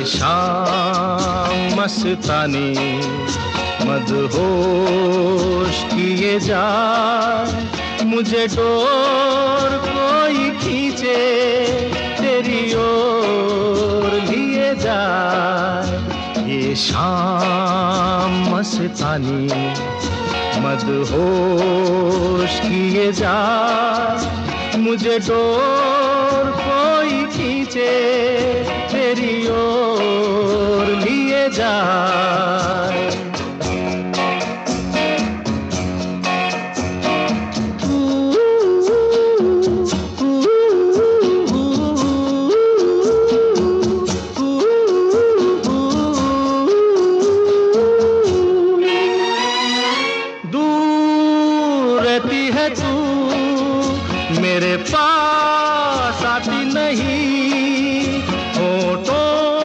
शाम मस्तानी मदहोश किए जाए, मुझे डोर कोई खींचे तेरी ओर लिए जाए। ये शाम मस्तानी मदहोश किए जाए, मुझे डोर कोई खींचे तेरी ओर लिए जाए।